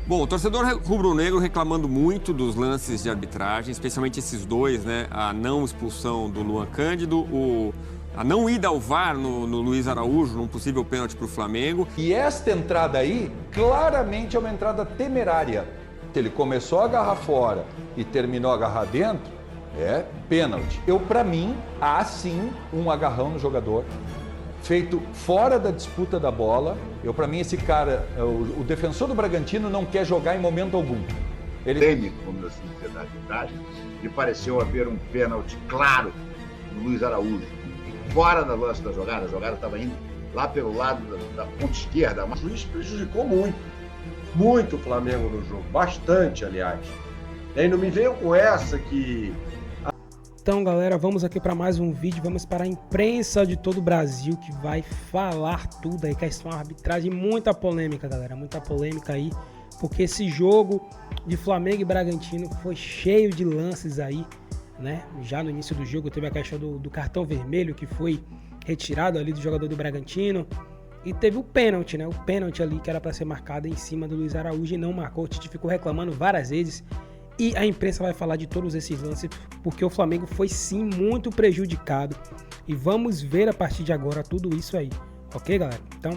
Bom, o torcedor rubro-negro reclamando muito dos lances de arbitragem, especialmente esses dois, né? A não expulsão do Luan Cândido, a não ida ao VAR no Luiz Araújo, num possível pênalti para o Flamengo. E esta entrada aí, claramente é uma entrada temerária. Ele começou a agarrar fora e terminou a agarrar dentro, é pênalti. Para mim, há sim um agarrão no jogador, feito fora da disputa da bola. Para mim, esse cara, o defensor do Bragantino não quer jogar em momento algum. Ele teme, como assim dizer, da arbitragem, e pareceu haver um pênalti claro no Luiz Araújo. Fora da lance da jogada, a jogada estava indo lá pelo lado da ponta esquerda. O juiz prejudicou muito o Flamengo no jogo, bastante, aliás. E aí não me venham com essa que... Então, galera, vamos aqui para mais um vídeo, vamos para a imprensa de todo o Brasil, que vai falar tudo aí, questão de arbitragem, muita polêmica, galera, muita polêmica aí, porque esse jogo de Flamengo e Bragantino foi cheio de lances aí, né? Já no início do jogo teve a questão do cartão vermelho, que foi retirado ali do jogador do Bragantino, e teve o pênalti, né? O pênalti ali que era para ser marcado em cima do Luiz Araújo e não marcou. O Tite ficou reclamando várias vezes. E a imprensa vai falar de todos esses lances, porque o Flamengo foi sim muito prejudicado. E vamos ver a partir de agora tudo isso aí. Ok, galera? Então,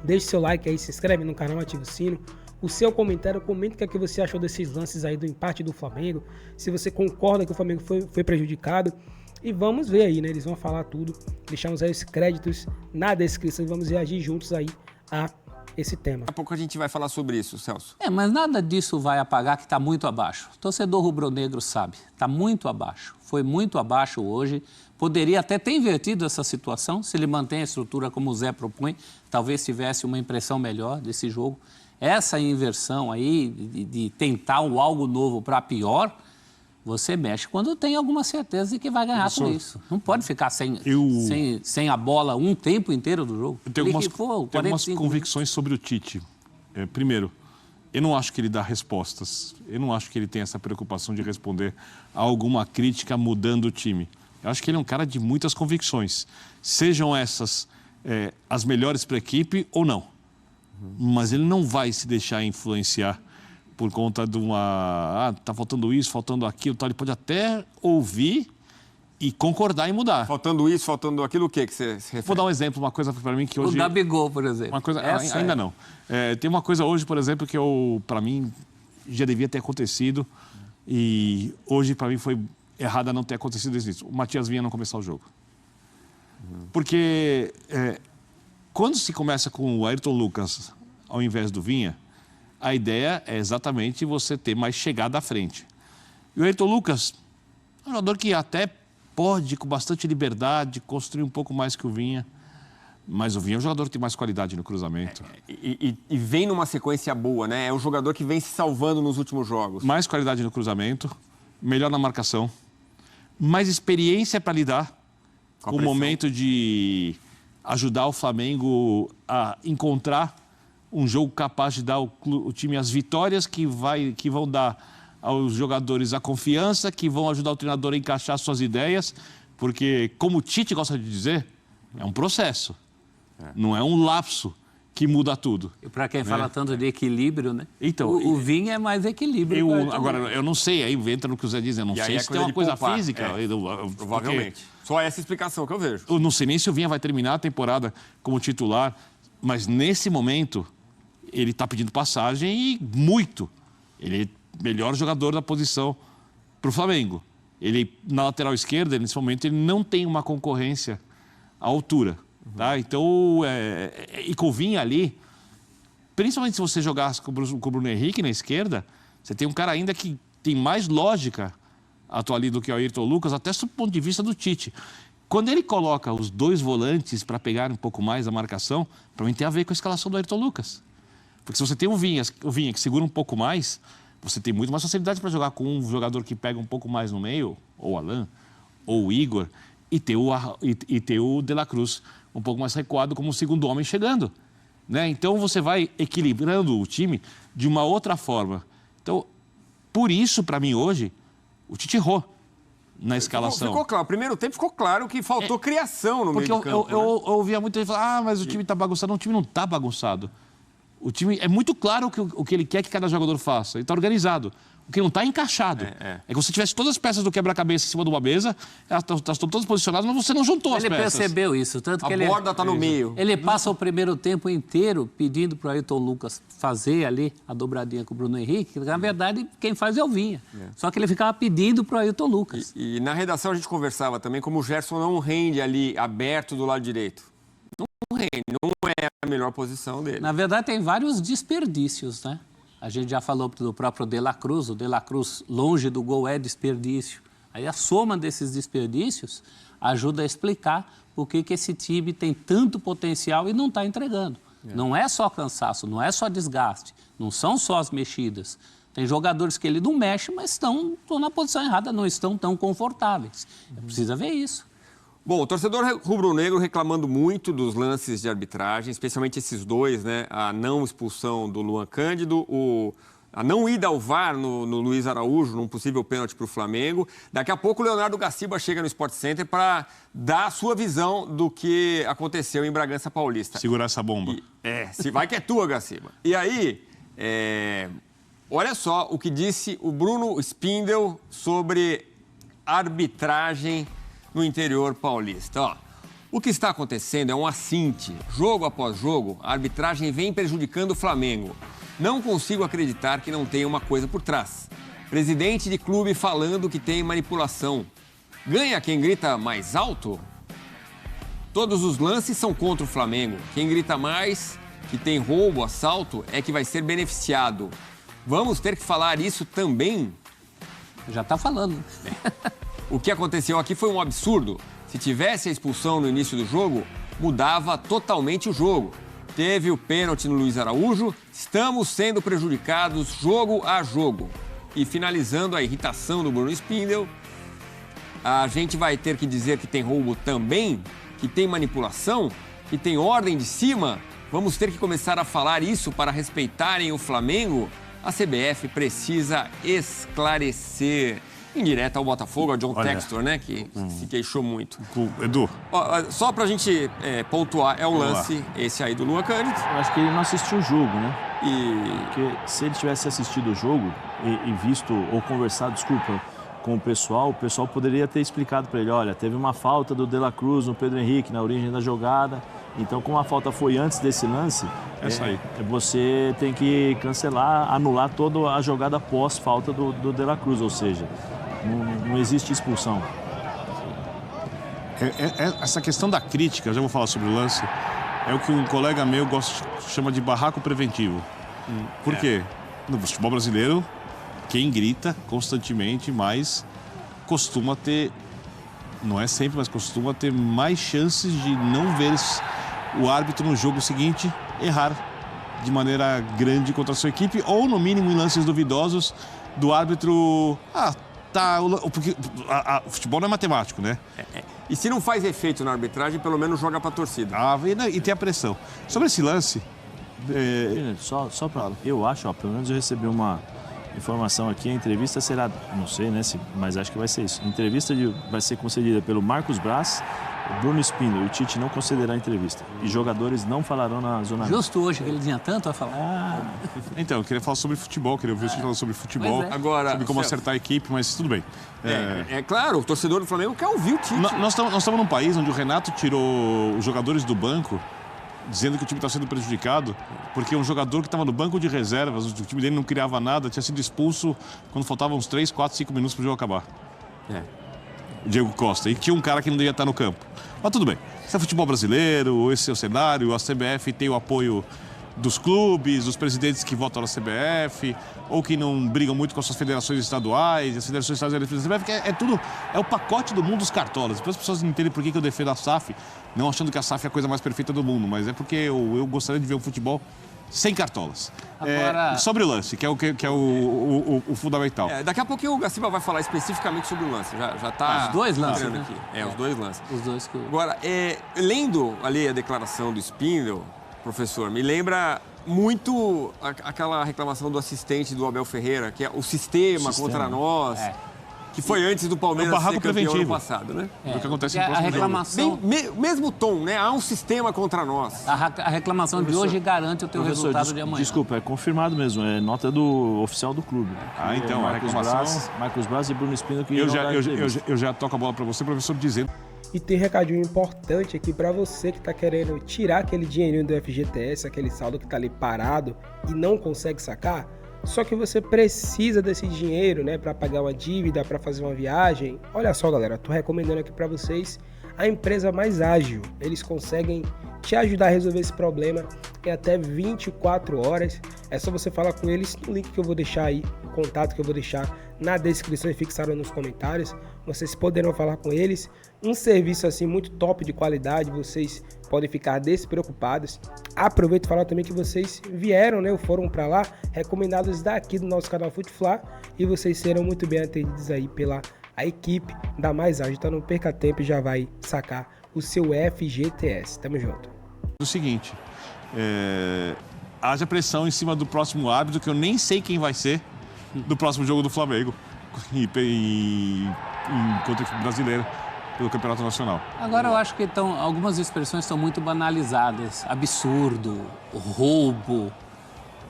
deixe seu like aí, se inscreve no canal, ativa o sino. O seu comentário, comente o que você achou desses lances aí do empate do Flamengo. Se você concorda que o Flamengo foi prejudicado. E vamos ver aí, né? Eles vão falar tudo. Deixamos aí os créditos na descrição e vamos reagir juntos aí a esse tema. Daqui a pouco a gente vai falar sobre isso, Celso. Mas nada disso vai apagar que está muito abaixo. O torcedor rubro-negro sabe, está muito abaixo. Foi muito abaixo hoje. Poderia até ter invertido essa situação, se ele mantém a estrutura como o Zé propõe, talvez tivesse uma impressão melhor desse jogo. Essa inversão aí de tentar algo novo para pior, você mexe quando tem alguma certeza de que vai ganhar com isso. Não pode ficar sem a bola um tempo inteiro do jogo. Eu tenho algumas convicções sobre o Tite. Primeiro, eu não acho que ele dá respostas. Eu não acho que ele tem essa preocupação de responder a alguma crítica mudando o time. Eu acho que ele é um cara de muitas convicções. Sejam essas as melhores para a equipe ou não. Mas ele não vai se deixar influenciar por conta de tá faltando isso, faltando aquilo, tal. Ele pode até ouvir e concordar em mudar. Faltando isso, faltando aquilo, o que você se refere? Vou dar um exemplo, uma coisa para mim que hoje... O Gabigol, por exemplo. Uma coisa, ainda não. Tem uma coisa hoje, por exemplo, que para mim, já devia ter acontecido e hoje, para mim, foi errado não ter acontecido isso. O Matias Vinha não começar o jogo. Porque quando se começa com o Ayrton Lucas ao invés do Vinha, a ideia é exatamente você ter mais chegada à frente. E o Ayrton Lucas é um jogador que até pode, com bastante liberdade, construir um pouco mais que o Vinha. Mas o Vinha é um jogador que tem mais qualidade no cruzamento. E vem numa sequência boa, né? É um jogador que vem se salvando nos últimos jogos. Mais qualidade no cruzamento, melhor na marcação, mais experiência para lidar com o momento de ajudar o Flamengo a encontrar um jogo capaz de dar o time as vitórias que vão dar aos jogadores a confiança, que vão ajudar o treinador a encaixar suas ideias, porque, como o Tite gosta de dizer, é um processo, não é um lapso que muda tudo. E para quem fala tanto de equilíbrio, né? Então, o Vinha é mais equilíbrio. Agora, eu não sei, aí entra no que o Zé diz, eu não sei se tem uma coisa física. Provavelmente. Só essa explicação que eu vejo. Eu não sei nem se o Vinha vai terminar a temporada como titular, mas nesse momento ele está pedindo passagem e muito. Ele é melhor jogador da posição para o Flamengo. Ele, na lateral esquerda, nesse momento, ele não tem uma concorrência à altura. Tá? Então, e com o Vinha ali, principalmente se você jogasse com o Bruno Henrique na esquerda, você tem um cara ainda que tem mais lógica atuar ali do que o Ayrton Lucas, até do ponto de vista do Tite. Quando ele coloca os dois volantes para pegar um pouco mais a marcação, para mim tem a ver com a escalação do Ayrton Lucas. Porque se você tem o Vinha que segura um pouco mais, você tem muito mais facilidade para jogar com um jogador que pega um pouco mais no meio, ou o Alan, ou o Igor, e ter o De La Cruz um pouco mais recuado como o segundo homem chegando. Né? Então você vai equilibrando o time de uma outra forma. Então, por isso, para mim, hoje, o Tite errou na escalação. Ficou claro. O primeiro tempo ficou claro que faltou criação no meio do campo. Porque eu ouvia muito ele falar, mas o time está bagunçado. Não, o time não está bagunçado. O time é muito claro o que ele quer que cada jogador faça. Ele está organizado. O que não está encaixado. É que você tivesse todas as peças do quebra-cabeça em cima de uma mesa, elas estão todas posicionadas, mas você não juntou as peças. Ele percebeu isso, tanto que a borda está no meio. Ele passa o primeiro tempo inteiro pedindo para o Ayrton Lucas fazer ali a dobradinha com o Bruno Henrique, que na verdade quem faz é o Vinha. Só que ele ficava pedindo para o Ayrton Lucas. E na redação a gente conversava também como o Gerson não rende ali aberto do lado direito. Não rende, não é a melhor posição dele. Na verdade tem vários desperdícios, né? A gente já falou do próprio De La Cruz. O De La Cruz, longe do gol, é desperdício. Aí a soma desses desperdícios ajuda a explicar por que esse time tem tanto potencial e não está entregando. Não é só cansaço, não é só desgaste, não são só as mexidas. Tem jogadores que ele não mexe, mas estão na posição errada, não estão tão confortáveis. Precisa ver isso. Bom, o torcedor rubro-negro reclamando muito dos lances de arbitragem, especialmente esses dois, né? A não expulsão do Luan Cândido, a não ida ao VAR no Luiz Araújo, num possível pênalti para o Flamengo. Daqui a pouco o Leonardo Gaciba chega no Sport Center para dar a sua visão do que aconteceu em Bragança Paulista. Segurar essa bomba. Se vai que é tua, Gaciba. E aí, olha só o que disse o Bruno Spindel sobre arbitragem no interior paulista. Ó, o que está acontecendo é um assinte. Jogo após jogo, a arbitragem vem prejudicando o Flamengo. Não consigo acreditar que não tenha uma coisa por trás. Presidente de clube falando que tem manipulação. Ganha quem grita mais alto? Todos os lances são contra o Flamengo. Quem grita mais, que tem roubo, assalto, é que vai ser beneficiado. Vamos ter que falar isso também? Já está falando. O que aconteceu aqui foi um absurdo. Se tivesse a expulsão no início do jogo, mudava totalmente o jogo. Teve o pênalti no Luiz Araújo, estamos sendo prejudicados jogo a jogo. E finalizando a irritação do Bruno Spindel, a gente vai ter que dizer que tem roubo também, que tem manipulação, que tem ordem de cima. Vamos ter que começar a falar isso para respeitarem o Flamengo? A CBF precisa esclarecer. Em direto ao Botafogo, ao John Textor, né? Que se queixou muito. Edu. Só pra gente pontuar, é o lance, esse aí do Luan Cândido. Eu acho que ele não assistiu o jogo, né? Porque se ele tivesse assistido o jogo e visto ou conversado, com o pessoal poderia ter explicado para ele, olha, teve uma falta do De La Cruz no Pedro Henrique na origem da jogada. Então, como a falta foi antes desse lance, você tem que cancelar, anular toda a jogada pós-falta do De La Cruz, ou seja, não existe expulsão. Essa questão da crítica, eu já vou falar sobre o lance, é o que um colega meu chama de barraco preventivo. Por quê? No futebol brasileiro, quem grita constantemente mais costuma ter, não é sempre, mas costuma ter mais chances de não ver o árbitro no jogo seguinte errar de maneira grande contra a sua equipe, ou no mínimo em lances duvidosos do árbitro. Porque o futebol não é matemático, né? E se não faz efeito na arbitragem, pelo menos joga pra torcida. E tem a pressão. Sobre esse lance. Só para. Eu acho, pelo menos eu recebi uma informação aqui, a entrevista será, não sei, né, mas acho que vai ser isso. A entrevista vai ser concedida pelo Marcos Braz, Bruno Spindel, e o Tite não concederá a entrevista. E jogadores não falarão na zona. Justo hoje que ele tinha tanto a falar. Então, eu queria falar sobre futebol, queria ouvir você falar sobre futebol, Agora, sobre como acertar a equipe, mas tudo bem. É claro, o torcedor do Flamengo quer ouvir o Tite. Nós estamos num país onde o Renato tirou os jogadores do banco, dizendo que o time está sendo prejudicado, porque um jogador que estava no banco de reservas, o time dele não criava nada, tinha sido expulso quando faltavam uns 3, 4, 5 minutos para o jogo acabar. O Diego Costa. E tinha um cara que não devia estar no campo. Mas tudo bem. Esse é futebol brasileiro, esse é o cenário, a CBF tem o apoio dos clubes, dos presidentes que votam na CBF, ou que não brigam muito com as suas federações estaduais, as federações estaduais da CBF, é o pacote do mundo dos cartolas. Depois as pessoas não entendem por que eu defendo a SAF, não achando que a SAF é a coisa mais perfeita do mundo, mas é porque eu gostaria de ver um futebol sem cartolas. Agora... sobre o lance, que é o fundamental. Daqui a pouquinho o Gaciba vai falar especificamente sobre o lance. Já tá... Os dois lances, né? Aqui. Os dois lances. Os dois que... Agora, lendo ali a declaração do Spindel, professor, me lembra muito aquela reclamação do assistente do Abel Ferreira, que é o sistema contra nós. Que foi antes do Palmeiras ser campeão preventivo ano passado, né? Do que acontece no a próximo reclamação, Mesmo tom, né? Há um sistema contra nós. a reclamação de hoje garante o teu resultado de amanhã. Desculpa, é confirmado mesmo, é nota do oficial do clube. Ah, então, a reclamação... Marcos Braz e Bruno Espino que eu já toco a bola para você, professor, dizendo... E tem recadinho importante aqui para você que tá querendo tirar aquele dinheirinho do FGTS, aquele saldo que tá ali parado e não consegue sacar. Só que você precisa desse dinheiro, né, para pagar uma dívida, para fazer uma viagem. Olha só, galera, tô recomendando aqui para vocês a empresa Mais Ágil. Eles conseguem te ajudar a resolver esse problema em até 24 horas. É só você falar com eles no link que eu vou deixar aí, o contato que eu vou deixar na descrição e fixaram nos comentários. Vocês poderão falar com eles. Um serviço assim muito top de qualidade, vocês podem ficar despreocupados. Aproveito e falar também que vocês vieram, né, foram para lá, recomendados daqui do nosso canal Futefla, e vocês serão muito bem atendidos aí pela equipe da Mais Ágil. Então não perca tempo e já vai sacar o seu FGTS. Tamo junto. O seguinte, haja pressão em cima do próximo árbitro, que eu nem sei quem vai ser, do próximo jogo do Flamengo contra a equipe brasileira pelo Campeonato Nacional. Agora eu acho que algumas expressões estão muito banalizadas. Absurdo, roubo.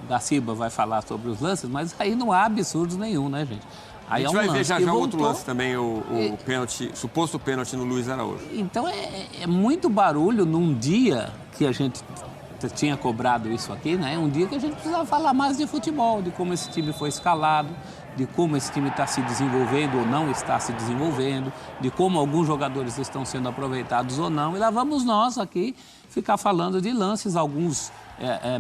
Gaciba vai falar sobre os lances, mas aí não há absurdos nenhum, né, gente? Aí a gente vai ver já voltou. Outro lance também, o suposto pênalti no Luiz Araújo. Então é muito barulho num dia que a gente tinha cobrado isso aqui, né? Um dia que a gente precisava falar mais de futebol, de como esse time foi escalado, de como esse time está se desenvolvendo ou não está se desenvolvendo, de como alguns jogadores estão sendo aproveitados ou não. E lá vamos nós aqui ficar falando de lances, alguns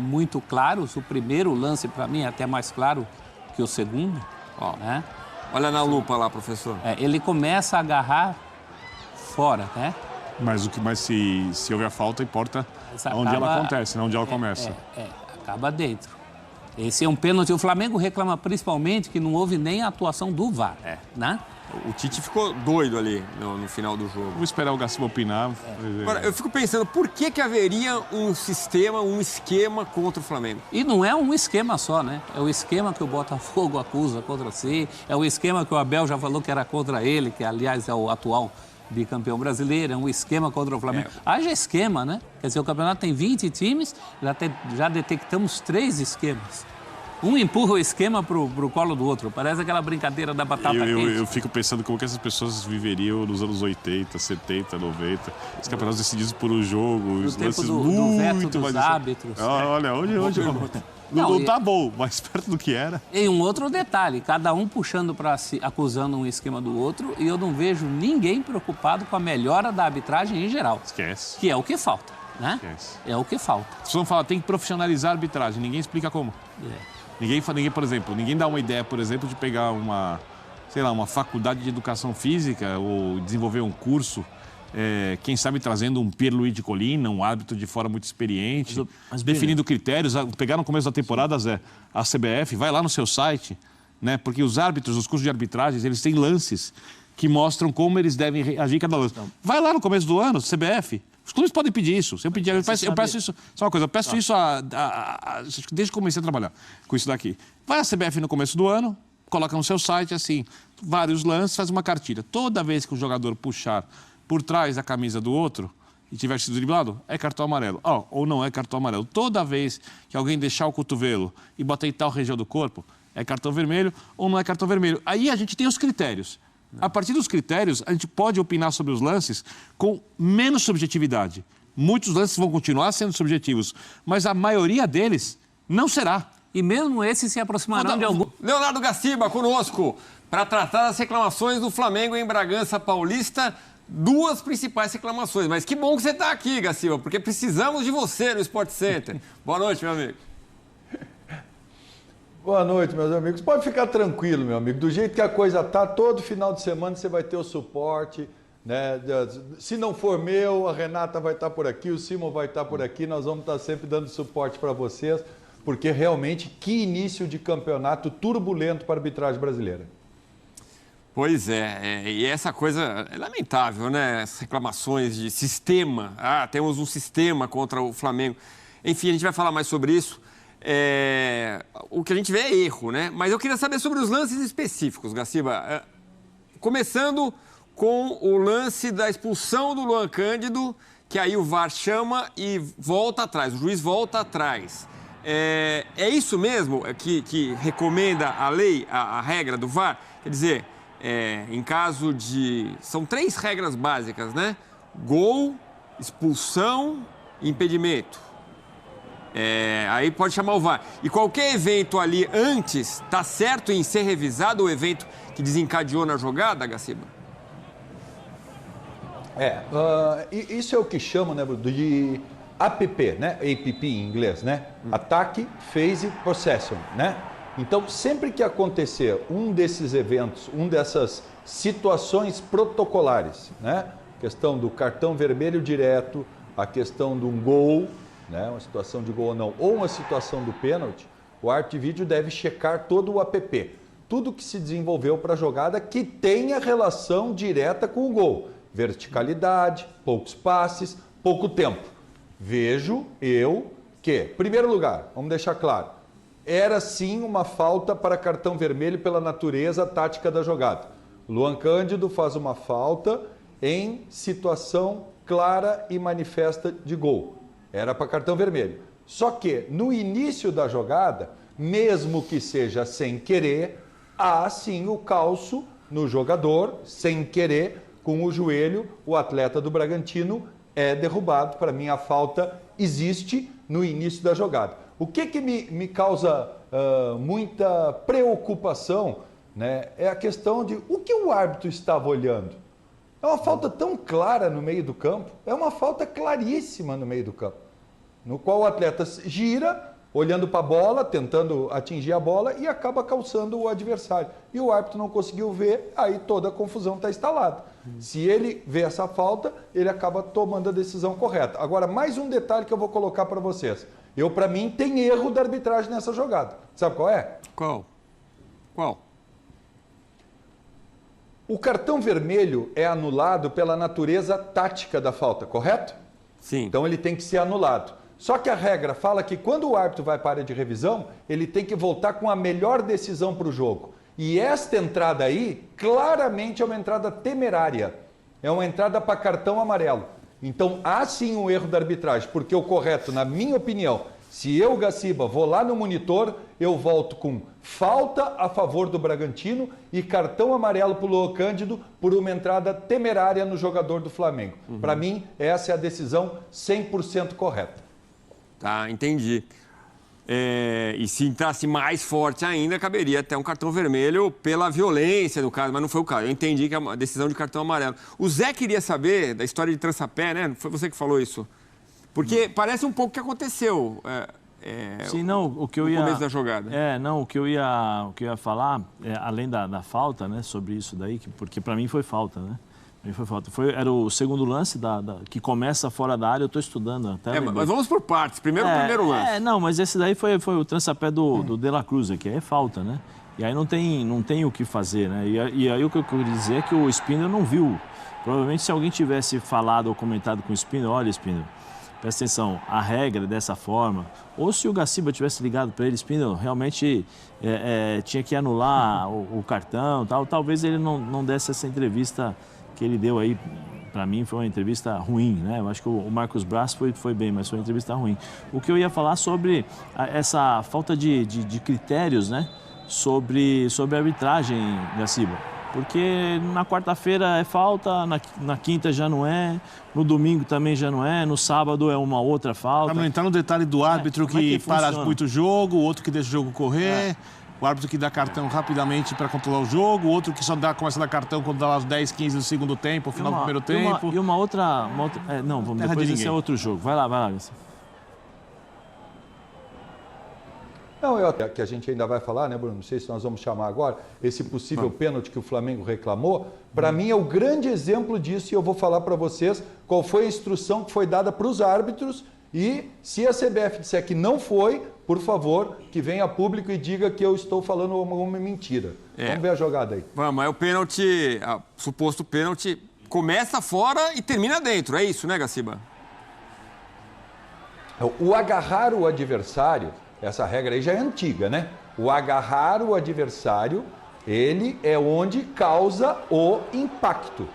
muito claros. O primeiro lance, para mim, é até mais claro que o segundo. Ó, né? Olha na lupa lá, professor. Ele começa a agarrar fora, né? Mas se houver falta, importa onde ela acontece, não onde ela começa. Acaba dentro. Esse é um pênalti. O Flamengo reclama principalmente que não houve nem a atuação do VAR, né? O Tite ficou doido ali no final do jogo. Vou esperar o Gaciba opinar. Agora, eu fico pensando, por que haveria um esquema contra o Flamengo? E não é um esquema só, né? É o esquema que o Botafogo acusa contra si, é o esquema que o Abel já falou que era contra ele, que aliás é o atual bicampeão brasileiro, é um esquema contra o Flamengo. Haja esquema, né? Quer dizer, o campeonato tem 20 times, já detectamos 3 esquemas. Um empurra o esquema pro colo do outro. Parece aquela brincadeira da batata quente. Eu fico pensando como que essas pessoas viveriam nos anos 80, 70, 90. Os campeonatos decididos por um jogo. No os tempo lances do veto dos árbitros. Olha, hoje não tá bom, mas perto do que era. E um outro detalhe, cada um puxando para si, acusando um esquema do outro, e eu não vejo ninguém preocupado com a melhora da arbitragem em geral. Esquece. Que é o que falta, né? Esquece. É o que falta. Vocês vão falar, tem que profissionalizar a arbitragem, ninguém explica como. Ninguém, por exemplo, ninguém dá uma ideia, por exemplo, de pegar uma faculdade de educação física ou desenvolver um curso, quem sabe trazendo um Pierluigi Collina, um árbitro de fora muito experiente, definindo critérios. Pegar no começo da temporada, Zé, a CBF, vai lá no seu site, né? Porque os árbitros, os cursos de arbitragem, eles têm lances que mostram como eles devem agir em cada lance. Vai lá no começo do ano, CBF. Os clubes podem pedir isso. Eu peço isso. Só uma coisa, eu peço isso desde que comecei a trabalhar com isso daqui. Vai à CBF no começo do ano, coloca no seu site, assim, vários lances, faz uma cartilha. Toda vez que o jogador puxar por trás da camisa do outro e tiver sido driblado, é cartão amarelo. Ou não é cartão amarelo. Toda vez que alguém deixar o cotovelo e bater em tal região do corpo, é cartão vermelho ou não é cartão vermelho. Aí a gente tem os critérios. A partir dos critérios, a gente pode opinar sobre os lances com menos subjetividade. Muitos lances vão continuar sendo subjetivos, mas a maioria deles não será. E mesmo esses se aproximarão de algum... Leonardo Gaciba conosco para tratar das reclamações do Flamengo em Bragança Paulista. 2 principais reclamações. Mas que bom que você está aqui, Gaciba, porque precisamos de você no Sport Center. Boa noite, meu amigo. Boa noite, meus amigos. Pode ficar tranquilo, meu amigo. Do jeito que a coisa tá, todo final de semana você vai ter o suporte, né? Se não for meu, a Renata vai estar por aqui, o Simon vai estar por aqui. Nós vamos estar sempre dando suporte para vocês, porque realmente que início de campeonato turbulento para a arbitragem brasileira. Pois e essa coisa é lamentável, né? As reclamações de sistema. Temos um sistema contra o Flamengo. Enfim, a gente vai falar mais sobre isso. O que a gente vê é erro, né? Mas eu queria saber sobre os lances específicos, Gaciba. Começando com o lance da expulsão do Luan Cândido, que aí o VAR chama e volta atrás, o juiz volta atrás. É isso mesmo que recomenda a lei, a regra do VAR? Quer dizer, em caso de... São 3 regras básicas, né? Gol, expulsão e impedimento. Aí pode chamar o VAR. E qualquer evento ali antes, está certo em ser revisado o evento que desencadeou na jogada, Gaciba? Isso é o que chamam, né, de APP, né? APP em inglês, né? Ataque, Phase, Possession, né? Então, sempre que acontecer um desses eventos, dessas situações protocolares, né? A questão do cartão vermelho direto, a questão de um gol, né? Uma situação de gol ou não, ou uma situação do pênalti, o árbitro de vídeo deve checar todo o APP. Tudo que se desenvolveu para a jogada que tenha relação direta com o gol. Verticalidade, poucos passes, pouco tempo. Vejo eu que, primeiro lugar, vamos deixar claro, era sim uma falta para cartão vermelho pela natureza tática da jogada. Luan Cândido faz uma falta em situação clara e manifesta de gol. Era para cartão vermelho. Só que no início da jogada, mesmo que seja sem querer, há sim o calço no jogador, sem querer, com o joelho, o atleta do Bragantino é derrubado. Para mim, a falta existe no início da jogada. O que me causa muita preocupação, né, é a questão de o que o árbitro estava olhando. É uma falta tão clara no meio do campo, é uma falta claríssima no meio do campo, no qual o atleta gira, olhando para a bola, tentando atingir a bola e acaba calçando o adversário. E o árbitro não conseguiu ver, aí toda a confusão está instalada. Se ele vê essa falta, ele acaba tomando a decisão correta. Agora, mais um detalhe que eu vou colocar para vocês. Para mim, tem erro da arbitragem nessa jogada. Sabe qual é? Qual? O cartão vermelho é anulado pela natureza tática da falta, correto? Sim. Então ele tem que ser anulado. Só que a regra fala que quando o árbitro vai para a área de revisão, ele tem que voltar com a melhor decisão para o jogo. E esta entrada aí, claramente é uma entrada temerária. É uma entrada para cartão amarelo. Então há sim um erro da arbitragem, porque o correto, na minha opinião, se eu, Gaciba, vou lá no monitor, eu volto com falta a favor do Bragantino e cartão amarelo para o Luan Cândido por uma entrada temerária no jogador do Flamengo. Para mim, essa é a decisão 100% correta. Tá, entendi. E se entrasse mais forte ainda, caberia até um cartão vermelho pela violência do caso, mas não foi o caso. Eu entendi que é uma decisão de cartão amarelo. O Zé queria saber da história de trançapé, né? Foi você que falou isso? Porque parece um pouco o que aconteceu Sim, não, o que eu no começo da jogada. O que eu ia falar, além da falta, né, sobre isso daí, porque para mim foi falta, né? Era o segundo lance que começa fora da área, eu estou estudando até. Mas vamos por partes. Primeiro o primeiro lance. Não, mas esse daí foi o trançapé do De La Cruz, que aí é falta, né? E aí não tem o que fazer, né? E aí o que eu queria dizer é que o Spindler não viu. Provavelmente se alguém tivesse falado ou comentado com o Spindler, olha, Spindler, presta atenção, a regra é dessa forma, ou se o Gaciba tivesse ligado para ele, Spindler, realmente tinha que anular o cartão, talvez ele não desse essa entrevista que ele deu aí. Para mim foi uma entrevista ruim, né? Eu acho que o Marcos Braz foi bem, mas foi uma entrevista ruim. O que eu ia falar sobre essa falta de critérios, né? Sobre a arbitragem, Gaciba. Porque na quarta-feira é falta, na quinta já não é, no domingo também já não é, no sábado é uma outra falta. Para não entrar no detalhe do árbitro que para muito o jogo, o outro que deixa o jogo correr, o árbitro que dá cartão rapidamente para controlar o jogo, o outro que só começa a dar cartão quando dá lá os 10, 15 do segundo tempo, no final do primeiro tempo. E uma outra não, vamos depois esse é outro jogo. Vai lá, Gaciba. Não, que a gente ainda vai falar, né, Bruno? Não sei se nós vamos chamar agora, esse possível pênalti que o Flamengo reclamou. Para mim é o grande exemplo disso e eu vou falar para vocês qual foi a instrução que foi dada para os árbitros e se a CBF disser que não foi, por favor, que venha a público e diga que eu estou falando uma mentira. Vamos ver a jogada aí. Vamos, é o pênalti, suposto pênalti, começa fora e termina dentro, é isso, né, Gaciba? O agarrar o adversário... Essa regra aí já é antiga, né? O agarrar o adversário Ele é onde causa o impacto,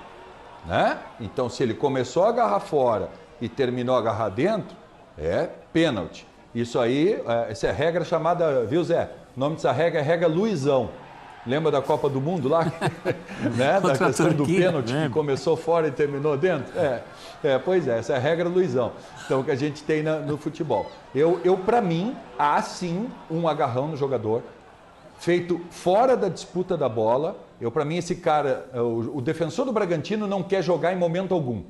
né? Então, se ele começou a agarrar fora e terminou a agarrar dentro, é pênalti. Isso aí, essa é a regra chamada, viu, Zé? O nome dessa regra é regra Luizão. Lembra da Copa do Mundo lá? Né? Da questão do pênalti que começou fora e terminou dentro? Pois é, essa é a regra Luizão. Então, que a gente tem no futebol. Para mim, há sim um agarrão no jogador, feito fora da disputa da bola. Para mim, esse cara, o defensor do Bragantino não quer jogar em momento algum.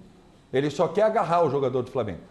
Ele só quer agarrar o jogador do Flamengo.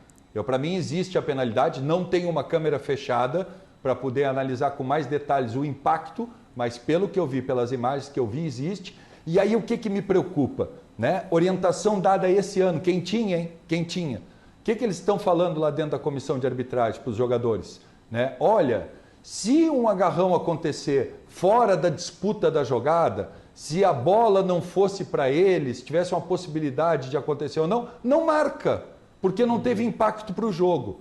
Para mim, existe a penalidade, não tem uma câmera fechada para poder analisar com mais detalhes o impacto, mas pelo que eu vi, pelas imagens que eu vi, existe. E aí o que me preocupa? Né? Orientação dada esse ano, quem tinha, hein? Quem tinha? O que eles estão falando lá dentro da comissão de arbitragem para os jogadores? Né? Olha, se um agarrão acontecer fora da disputa da jogada, se a bola não fosse para eles, tivesse uma possibilidade de acontecer ou não, não marca, porque não teve impacto para o jogo.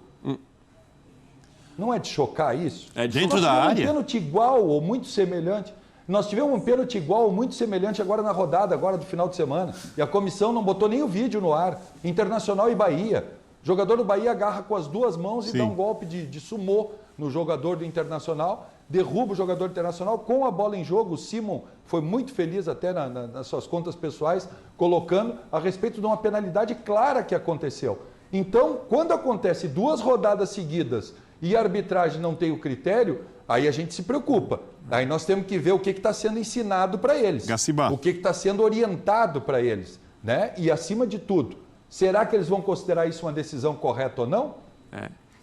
Não é de chocar isso? É dentro da área. Nós tivemos um pênalti igual ou muito semelhante. Nós tivemos um pênalti igual ou muito semelhante agora na rodada, agora do final de semana. E a comissão não botou nem o vídeo no ar. Internacional e Bahia. O jogador do Bahia agarra com as duas mãos e dá um golpe de sumô no jogador do Internacional. Derruba o jogador do Internacional com a bola em jogo. O Simon foi muito feliz até nas suas contas pessoais, colocando a respeito de uma penalidade clara que aconteceu. Então, quando acontece 2 rodadas seguidas e a arbitragem não tem o critério, aí a gente se preocupa. Aí nós temos que ver o que está sendo ensinado para eles. Gacibá. O que está sendo orientado para eles. Né? E, acima de tudo, será que eles vão considerar isso uma decisão correta ou não?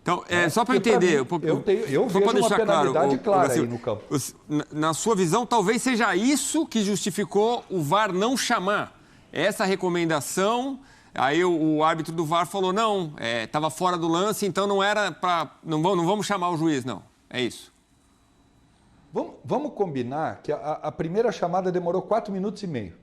Então, só para entender... Mim, eu vejo uma penalidade clara aí no campo. Na sua visão, talvez seja isso que justificou o VAR não chamar. Essa recomendação... Aí o árbitro do VAR falou, não, estava fora do lance, então não era para... Não vamos chamar o juiz, não. É isso. Vamos combinar que a primeira chamada demorou 4 minutos e meio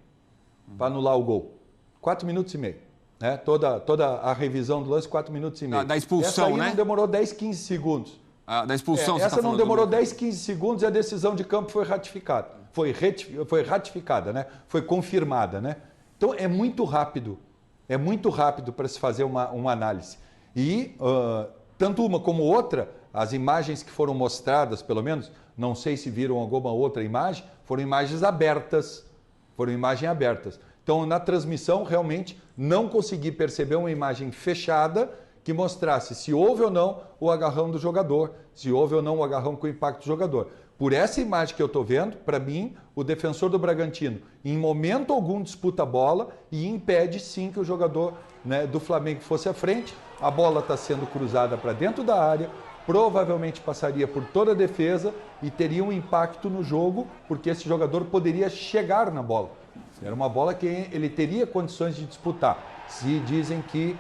para anular o gol. 4 minutos e meio. Né? Toda a revisão do lance, 4 minutos e meio. Da expulsão, essa aí né? não demorou 10, 15 segundos. Da expulsão, você essa não demorou 10, 15 segundos e a decisão de campo foi ratificada. Foi ratificada, né? Foi confirmada, né? Então, é muito rápido. É muito rápido para se fazer uma análise. E, tanto uma como outra, as imagens que foram mostradas, pelo menos, não sei se viram alguma outra imagem, foram imagens abertas. Então, na transmissão, realmente, não consegui perceber uma imagem fechada que mostrasse se houve ou não o agarrão do jogador, se houve ou não o agarrão com o impacto do jogador. Por essa imagem que eu estou vendo, para mim, o defensor do Bragantino, em momento algum, disputa a bola e impede, sim, que o jogador, né, do Flamengo fosse à frente. A bola está sendo cruzada para dentro da área, provavelmente passaria por toda a defesa e teria um impacto no jogo, porque esse jogador poderia chegar na bola. Era uma bola que ele teria condições de disputar. Se dizem que,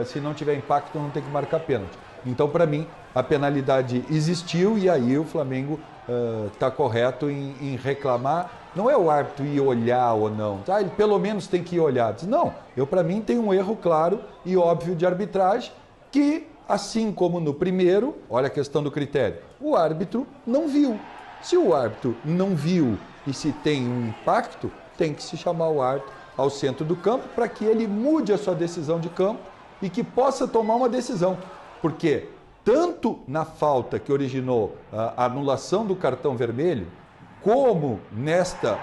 se não tiver impacto, não tem que marcar pênalti. Então, para mim, a penalidade existiu e aí o Flamengo está correto em reclamar. Não é o árbitro ir olhar ou não. Tá? Ele pelo menos tem que ir olhar. Não, para mim tem um erro claro e óbvio de arbitragem que, assim como no primeiro, olha a questão do critério, o árbitro não viu. Se o árbitro não viu e se tem um impacto, tem que se chamar o árbitro ao centro do campo para que ele mude a sua decisão de campo e que possa tomar uma decisão. Porque tanto na falta que originou a anulação do cartão vermelho, como nesta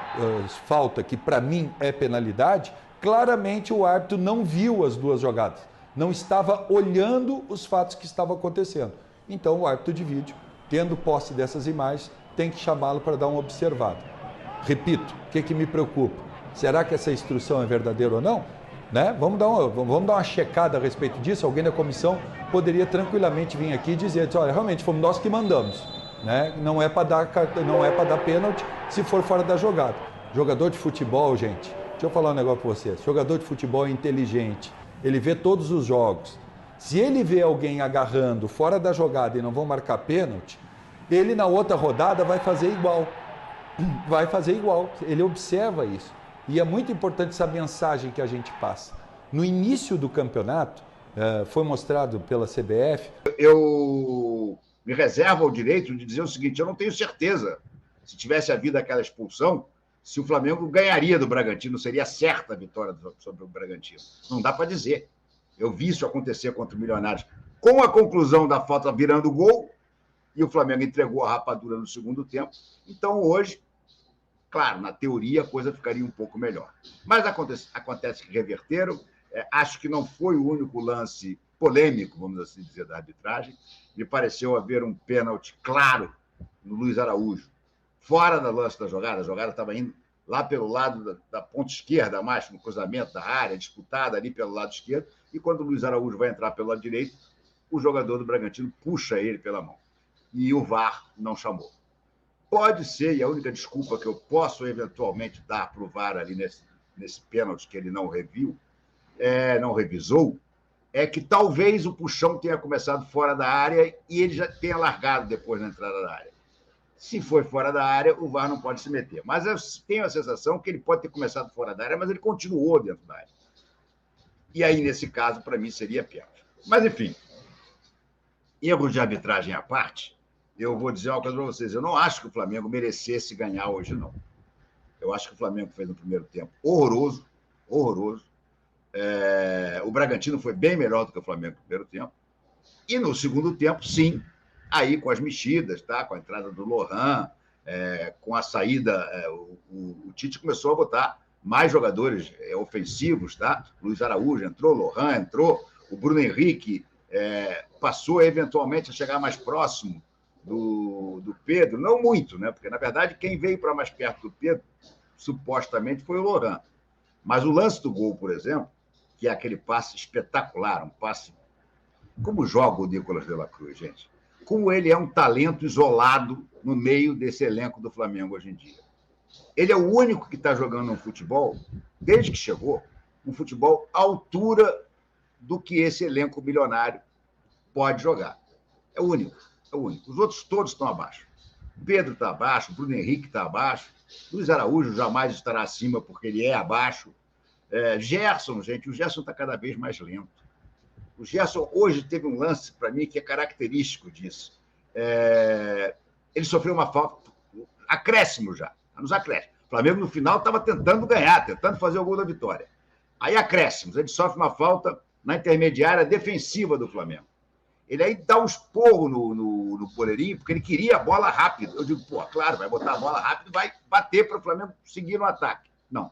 falta, que para mim é penalidade, claramente o árbitro não viu as duas jogadas. Não estava olhando os fatos que estavam acontecendo. Então o árbitro de vídeo, tendo posse dessas imagens, tem que chamá-lo para dar uma observada. Repito, o que me preocupa? Será que essa instrução é verdadeira ou não? Né? Vamos dar uma checada a respeito disso. Alguém da comissão poderia tranquilamente vir aqui e dizer, olha, realmente fomos nós que mandamos. Né? Não é para dar pênalti se for fora da jogada. Jogador de futebol, gente, deixa eu falar um negócio para vocês. Jogador de futebol é inteligente, ele vê todos os jogos. Se ele vê alguém agarrando fora da jogada e não vão marcar pênalti, ele na outra rodada vai fazer igual. Vai fazer igual. Ele observa isso. E é muito importante essa mensagem que a gente passa. No início do campeonato, foi mostrado pela CBF... Eu me reservo o direito de dizer o seguinte, eu não tenho certeza, se tivesse havido aquela expulsão, se o Flamengo ganharia do Bragantino, seria certa a vitória sobre o Bragantino. Não dá para dizer. Eu vi isso acontecer contra o Milionários, com a conclusão da falta virando gol, e o Flamengo entregou a rapadura no segundo tempo. Então, hoje, claro, na teoria a coisa ficaria um pouco melhor. Mas acontece que reverteram. Acho que não foi o único lance polêmico, vamos assim dizer, da arbitragem. Me pareceu haver um pênalti claro no Luiz Araújo, fora da lance da jogada. A jogada estava indo lá pelo lado da ponta esquerda, mais no cruzamento da área, disputada ali pelo lado esquerdo. E quando o Luiz Araújo vai entrar pelo lado direito, o jogador do Bragantino puxa ele pela mão. E o VAR não chamou. Pode ser, e a única desculpa que eu posso eventualmente dar para o VAR ali nesse pênalti que ele não revisou, é que talvez o puxão tenha começado fora da área e ele já tenha largado depois na entrada da área. Se foi fora da área, o VAR não pode se meter. Mas eu tenho a sensação que ele pode ter começado fora da área, mas ele continuou dentro da área. E aí, nesse caso, para mim, seria pênalti. Mas, enfim, erros de arbitragem à parte, eu vou dizer uma coisa para vocês. Eu não acho que o Flamengo merecesse ganhar hoje, não. Eu acho que o Flamengo fez no primeiro tempo horroroso, horroroso. O Bragantino foi bem melhor do que o Flamengo no primeiro tempo. E no segundo tempo, sim, aí com as mexidas, tá? Com a entrada do Lohan, com a saída, o Tite começou a botar mais jogadores ofensivos, tá? Luiz Araújo entrou, Lohan entrou, o Bruno Henrique passou eventualmente a chegar mais próximo do Pedro, não muito, né? Porque, na verdade, quem veio para mais perto do Pedro, supostamente, foi o Lohan. Mas o lance do gol, por exemplo, que é aquele passe espetacular, um passe... Como joga o Nicolas de la Cruz, gente? Como ele é um talento isolado no meio desse elenco do Flamengo hoje em dia. Ele é o único que está jogando um futebol, desde que chegou, um futebol à altura do que esse elenco milionário pode jogar. É o único. Os outros todos estão abaixo. Pedro está abaixo, Bruno Henrique está abaixo, Luiz Araújo jamais estará acima porque ele é abaixo. Gerson, gente, o Gerson está cada vez mais lento. O Gerson hoje teve um lance, para mim, que é característico disso. Ele sofreu uma falta, acréscimo já, nos acréscimos. O Flamengo, no final, estava tentando ganhar, tentando fazer o gol da vitória. Aí, acréscimos, ele sofre uma falta na intermediária defensiva do Flamengo. Ele aí dá um esporro no Poleirinho, porque ele queria a bola rápida. Eu digo, claro, vai botar a bola rápida e vai bater para o Flamengo seguir no ataque. Não.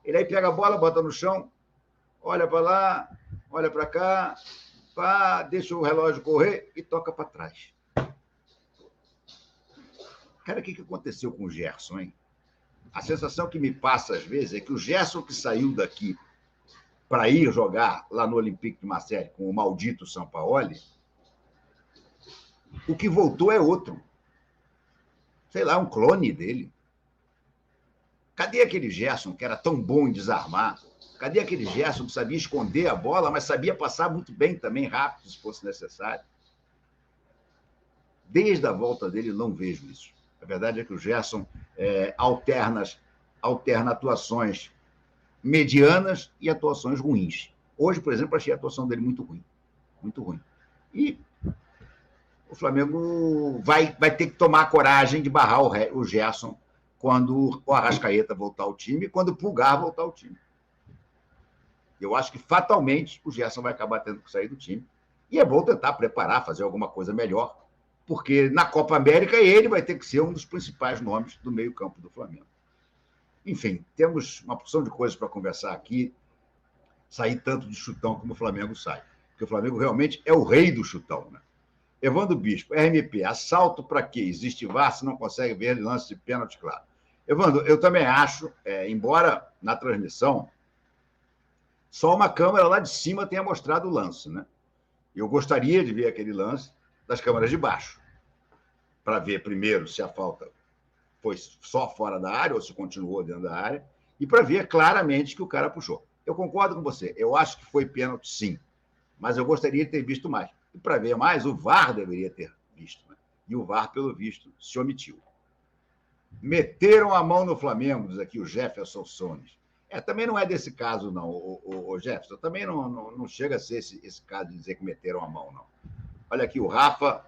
Ele aí pega a bola, bota no chão, olha para lá, olha para cá, deixa o relógio correr e toca para trás. Cara, o que aconteceu com o Gerson, hein? A sensação que me passa, às vezes, é que o Gerson que saiu daqui para ir jogar lá no Olympique de Marseille com o maldito Sampaoli, o que voltou é outro. Sei lá, um clone dele. Cadê aquele Gerson que era tão bom em desarmar? Cadê aquele Gerson que sabia esconder a bola, mas sabia passar muito bem também, rápido, se fosse necessário? Desde a volta dele, não vejo isso. A verdade é que o Gerson alterna atuações medianas e atuações ruins. Hoje, por exemplo, achei a atuação dele muito ruim. Muito ruim. E o Flamengo vai ter que tomar a coragem de barrar o Gerson quando o Arrascaeta voltar ao time e quando o Pulgar voltar ao time. Eu acho que, fatalmente, o Gerson vai acabar tendo que sair do time. E é bom tentar preparar, fazer alguma coisa melhor, porque na Copa América ele vai ter que ser um dos principais nomes do meio-campo do Flamengo. Enfim, temos uma porção de coisas para conversar aqui, sair tanto de chutão como o Flamengo sai. Porque o Flamengo realmente é o rei do chutão, né? Evandro Bispo, RMP, assalto para quê? Existe VAR se não consegue ver lance de pênalti, claro. Evandro, eu também acho, embora na transmissão só uma câmera lá de cima tenha mostrado o lance, né? Eu gostaria de ver aquele lance das câmeras de baixo, para ver primeiro se a falta foi só fora da área ou se continuou dentro da área, e para ver claramente que o cara puxou. Eu concordo com você, eu acho que foi pênalti sim, mas eu gostaria de ter visto mais. E para ver mais, o VAR deveria ter visto, né? E o VAR, pelo visto, se omitiu. Meteram a mão no Flamengo, diz aqui o Jefferson Sones. Também não é desse caso, não, o Jefferson. Também não chega a ser esse caso de dizer que meteram a mão, não. Olha aqui o Rafa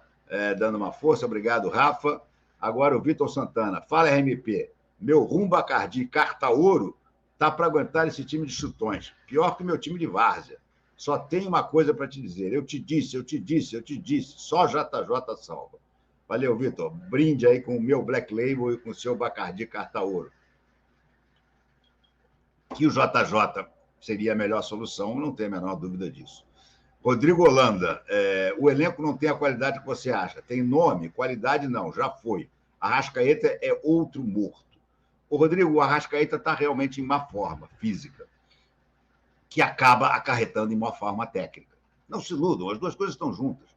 dando uma força. Obrigado, Rafa. Agora o Vitor Santana. Fala, RMP. Meu Rumbacardi Cartaouro tá para aguentar esse time de chutões. Pior que o meu time de várzea. Só tem uma coisa para te dizer. Eu te disse. Só JJ salva. Valeu, Vitor. Brinde aí com o meu Black Label e com o seu Bacardi Cartaouro. Que o JJ seria a melhor solução, não tem a menor dúvida disso. Rodrigo Holanda, o elenco não tem a qualidade que você acha. Tem nome, qualidade não, já foi. Arrascaeta é outro morto. O Rodrigo, o Arrascaeta está realmente em má forma física, que acaba acarretando em má forma técnica. Não se iludam, as duas coisas estão juntas.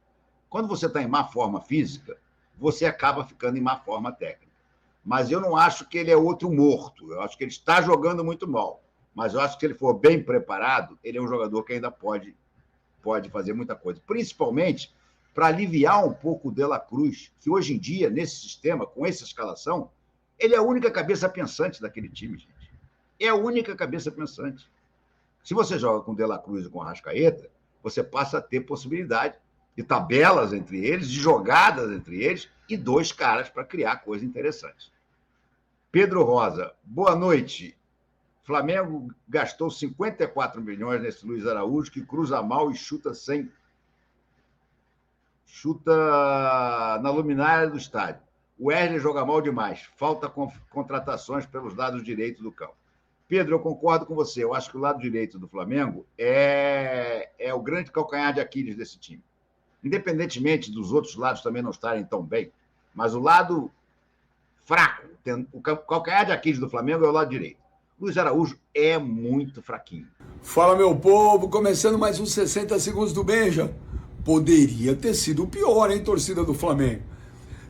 Quando você está em má forma física, você acaba ficando em má forma técnica. Mas eu não acho que ele é outro morto. Eu acho que ele está jogando muito mal. Mas eu acho que se ele for bem preparado, ele é um jogador que ainda pode fazer muita coisa. Principalmente para aliviar um pouco o De La Cruz, que hoje em dia, nesse sistema, com essa escalação, ele é a única cabeça pensante daquele time, gente. É a única cabeça pensante. Se você joga com o De La Cruz e com o Arrascaeta, você passa a ter possibilidade de tabelas entre eles, de jogadas entre eles, e dois caras para criar coisa interessante. Pedro Rosa, boa noite. Flamengo gastou 54 milhões nesse Luiz Araújo, que cruza mal e chuta na luminária do estádio. O Wesley joga mal demais. Falta contratações pelos lados direitos do campo. Pedro, eu concordo com você. Eu acho que o lado direito do Flamengo é o grande calcanhar de Aquiles desse time. Independentemente dos outros lados também não estarem tão bem, mas o lado fraco, o calcanhar de Aquiles do Flamengo é o lado direito. Luiz Araújo é muito fraquinho. Fala, meu povo, começando mais uns 60 segundos do Benja. Poderia ter sido pior, hein, torcida do Flamengo.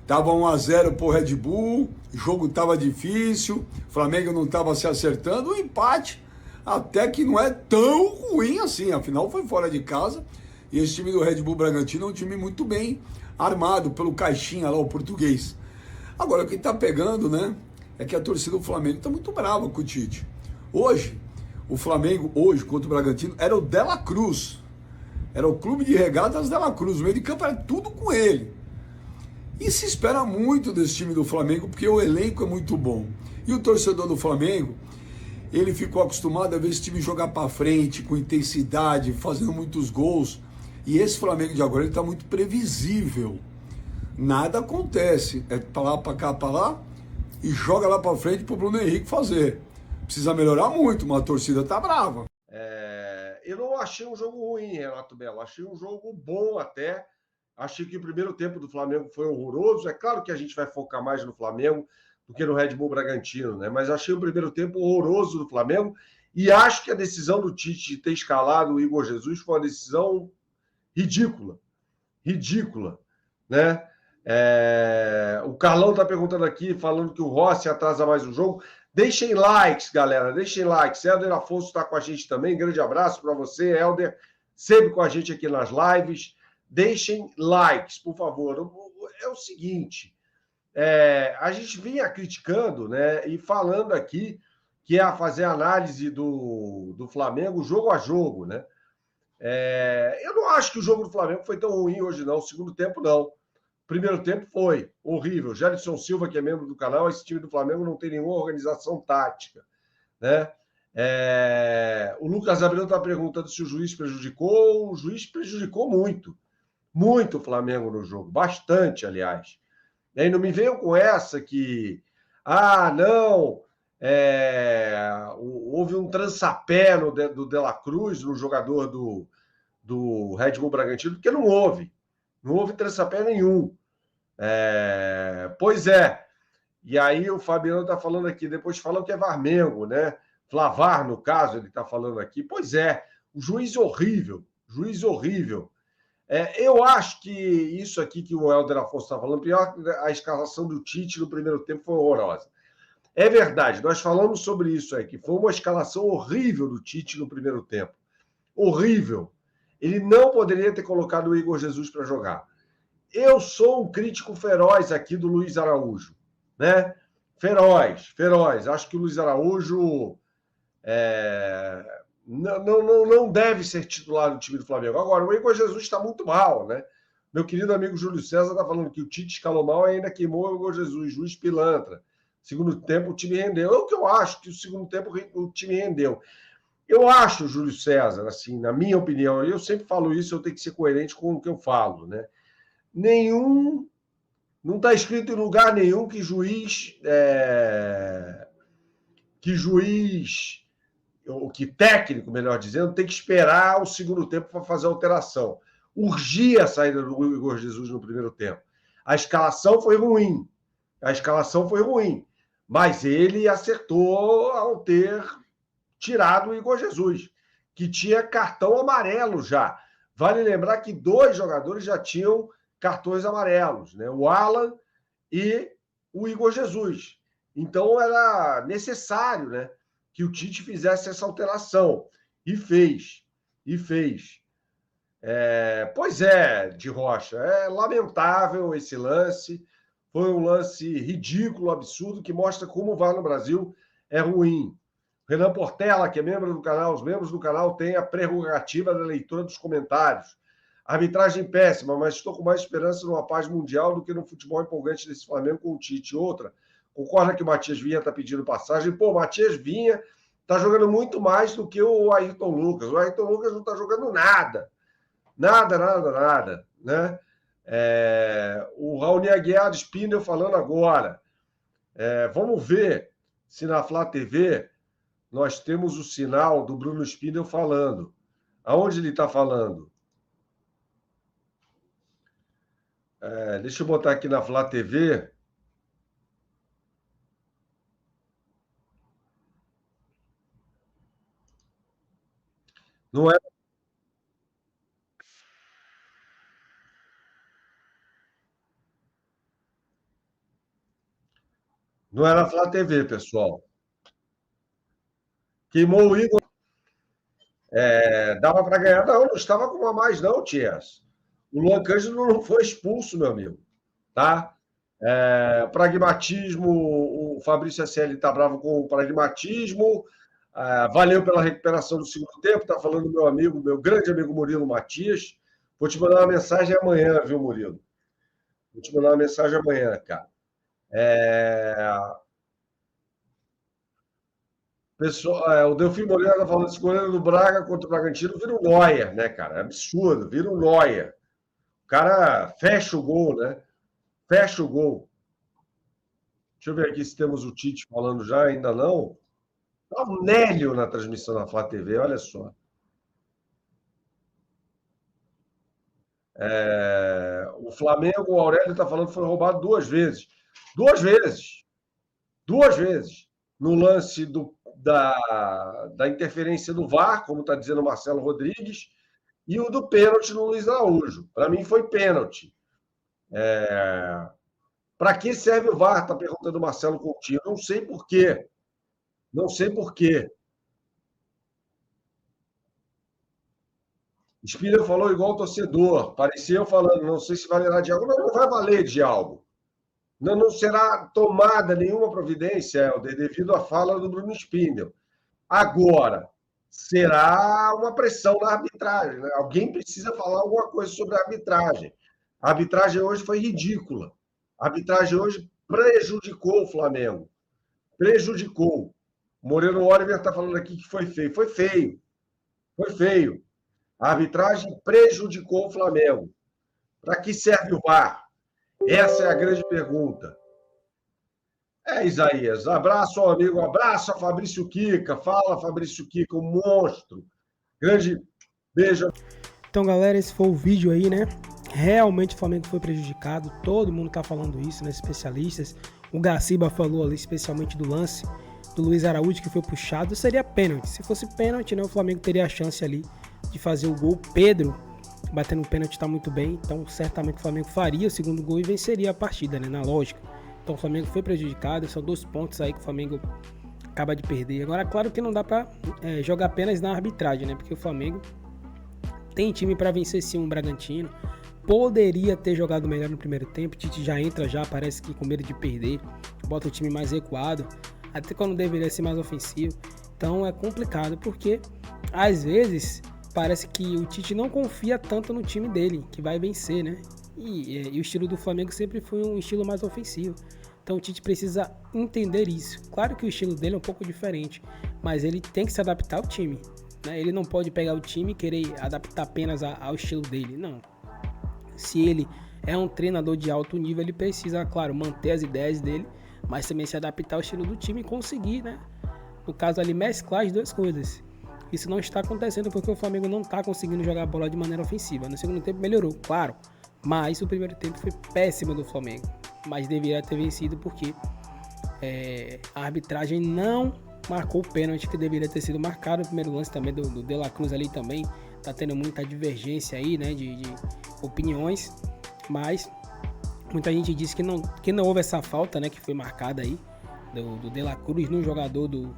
Tava 1-0 pro Red Bull, o jogo tava difícil, o Flamengo não tava se acertando, o empate até que não é tão ruim assim, afinal foi fora de casa, e esse time do Red Bull Bragantino é um time muito bem armado pelo caixinha lá, o português. Agora, o que tá pegando, né, é que a torcida do Flamengo tá muito brava com o Tite. Hoje, o Flamengo, contra o Bragantino, era o De La Cruz, era o clube de regatas De La Cruz, o meio de campo era tudo com ele. E se espera muito desse time do Flamengo, porque o elenco é muito bom. E o torcedor do Flamengo, ele ficou acostumado a ver esse time jogar para frente, com intensidade, fazendo muitos gols. E esse Flamengo de agora, ele está muito previsível. Nada acontece. É para lá, para cá, para lá, e joga lá para frente para o Bruno Henrique fazer. Precisa melhorar muito, mas a torcida está brava. Eu não achei um jogo ruim, Renato Belo. Achei um jogo bom até. Achei que o primeiro tempo do Flamengo foi horroroso. É claro que a gente vai focar mais no Flamengo do que no Red Bull Bragantino, né? Mas achei o primeiro tempo horroroso do Flamengo e acho que a decisão do Tite de ter escalado o Igor Jesus foi uma decisão ridícula. Ridícula, né? O Carlão está perguntando aqui, falando que o Rossi atrasa mais o jogo. Deixem likes, galera. Deixem likes. Helder Afonso está com a gente também. Grande abraço para você, Helder. Sempre com a gente aqui nas lives. Deixem likes, por favor. É o seguinte, a gente vinha criticando, né, e falando aqui que é a fazer análise do Flamengo jogo a jogo, né? Eu não acho que o jogo do Flamengo foi tão ruim hoje, não. O segundo tempo, não. O primeiro tempo foi horrível. Jadson Silva, que é membro do canal, esse time do Flamengo não tem nenhuma organização tática, né? O Lucas Abreu está perguntando se o juiz prejudicou. O juiz prejudicou muito. Muito o Flamengo no jogo, bastante, aliás. E não me venham com essa que, houve um trançapé do De La Cruz, no jogador do Red Bull Bragantino, porque não houve trançapé nenhum. Pois é. E aí o Fabiano está falando aqui, depois falam que é Varmengo, né? Flavar, no caso, ele está falando aqui. Pois é, o juiz horrível, eu acho que isso aqui que o Helder Afonso está falando, pior que a escalação do Tite no primeiro tempo foi horrorosa. É verdade, nós falamos sobre isso aí, que foi uma escalação horrível do Tite no primeiro tempo. Horrível. Ele não poderia ter colocado o Igor Jesus para jogar. Eu sou um crítico feroz aqui do Luiz Araújo, né? Feroz. Acho que o Luiz Araújo não deve ser titular do time do Flamengo. Agora, o Igor Jesus está muito mal, né? Meu querido amigo Júlio César está falando que o Tite escalou mal e ainda queimou o Igor Jesus, juiz pilantra. Segundo tempo o time rendeu. É o que eu acho que o segundo tempo o time rendeu. Eu acho, Júlio César, assim, na minha opinião, eu sempre falo isso, eu tenho que ser coerente com o que eu falo, né? Não está escrito em lugar nenhum que ou que técnico, melhor dizendo, tem que esperar o segundo tempo para fazer a alteração. Urgia a saída do Igor Jesus no primeiro tempo. A escalação foi ruim, mas ele acertou ao ter tirado o Igor Jesus, que tinha cartão amarelo já. Vale lembrar que 2 jogadores já tinham cartões amarelos, né? O Alan e o Igor Jesus. Então era necessário, né, que o Tite fizesse essa alteração. E fez. Pois é, de Rocha, é lamentável esse lance. Foi um lance ridículo, absurdo, que mostra como o VAR no Brasil é ruim. Renan Portela, que é membro do canal, os membros do canal têm a prerrogativa da leitura dos comentários. Arbitragem péssima, mas estou com mais esperança numa paz mundial do que no futebol empolgante desse Flamengo com o Tite. Outra, concorda que o Matias Vinha está pedindo passagem? Pô, o Matias Vinha está jogando muito mais do que o Ayrton Lucas. O Ayrton Lucas não está jogando nada. Nada, né? O Raoni Aguiar de Spindel falando agora. Vamos ver se na Flá TV nós temos o sinal do Bruno Spindel falando. Aonde ele está falando? Deixa eu botar aqui na Flá TV. Não é. Não era Flá TV, pessoal. Queimou o Igor. Dava para ganhar. Não estava com uma mais, não, Tias. O Luan Cândido não foi expulso, meu amigo. Tá? Pragmatismo, o Fabrício SL está bravo com o pragmatismo. Valeu pela recuperação do segundo tempo. Está falando meu grande amigo Murilo Matias. Vou te mandar uma mensagem amanhã, viu, Murilo? Vou te mandar uma mensagem amanhã, cara. Pessoal, o Delfim Moreira está falando que esse goleiro do Braga contra o Bragantino vira um Neuer, né, cara? É absurdo, vira um Neuer. O cara fecha o gol, né? Fecha o gol. Deixa eu ver aqui se temos o Tite falando já, ainda não. Tá o Nélio na transmissão da Flá TV, olha só. O Flamengo, o Aurélio está falando que foi roubado 2 vezes. 2 vezes. 2 vezes. No lance da interferência do VAR, como está dizendo o Marcelo Rodrigues, e o do pênalti no Luiz Araújo. Para mim foi pênalti. Para que serve o VAR? Está perguntando o Marcelo Coutinho. Não sei por quê. Spiller falou igual o torcedor. Parecia eu falando, não sei se valerá de algo. Não vai valer de algo. Não será tomada nenhuma providência, Helder, devido à fala do Bruno Spindel. Agora, será uma pressão na arbitragem, né? Alguém precisa falar alguma coisa sobre a arbitragem. A arbitragem hoje foi ridícula. A arbitragem hoje prejudicou o Flamengo. Prejudicou. O Moreno Oliver está falando aqui que foi feio. Foi feio. Foi feio. A arbitragem prejudicou o Flamengo. Para que serve o VAR? Essa é a grande pergunta. Isaías. Abraço ao amigo, abraço a Fabrício Kika. Fala, Fabrício Kika, um monstro. Grande beijo. Então, galera, esse foi o vídeo aí, né? Realmente o Flamengo foi prejudicado. Todo mundo tá falando isso, né? Especialistas. O Gaciba falou ali, especialmente do lance do Luiz Araújo, que foi puxado. Seria pênalti. Se fosse pênalti, né? O Flamengo teria a chance ali de fazer o gol. Pedro batendo o pênalti tá muito bem, então certamente o Flamengo faria o segundo gol e venceria a partida, né, na lógica. Então o Flamengo foi prejudicado, são 2 pontos aí que o Flamengo acaba de perder. Agora, claro que não dá pra jogar apenas na arbitragem, né, porque o Flamengo tem time pra vencer sim um Bragantino, poderia ter jogado melhor no primeiro tempo, o Tite já entra parece que com medo de perder, bota o time mais recuado, até quando deveria ser mais ofensivo, então é complicado, porque às vezes parece que o Tite não confia tanto no time dele, que vai vencer, né? E o estilo do Flamengo sempre foi um estilo mais ofensivo. Então o Tite precisa entender isso. Claro que o estilo dele é um pouco diferente, mas ele tem que se adaptar ao time, né? Ele não pode pegar o time e querer adaptar apenas ao estilo dele, não. Se ele é um treinador de alto nível, ele precisa, claro, manter as ideias dele, mas também se adaptar ao estilo do time e conseguir, né? No caso ali, mesclar as duas coisas. Isso não está acontecendo porque o Flamengo não está conseguindo jogar a bola de maneira ofensiva. No segundo tempo melhorou, claro, mas o primeiro tempo foi péssimo do Flamengo. Mas deveria ter vencido porque a arbitragem não marcou o pênalti que deveria ter sido marcado. O primeiro lance também do De La Cruz ali também tá tendo muita divergência aí, né, de opiniões, mas muita gente disse que não houve essa falta, né, que foi marcada aí do De La Cruz no jogador do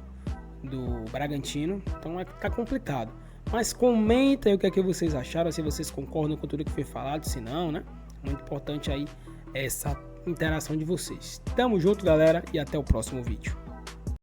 Bragantino. Então tá complicado. Mas comenta aí o que é que vocês acharam, se vocês concordam com tudo que foi falado, se não, né? Muito importante aí essa interação de vocês. Tamo junto, galera, e até o próximo vídeo.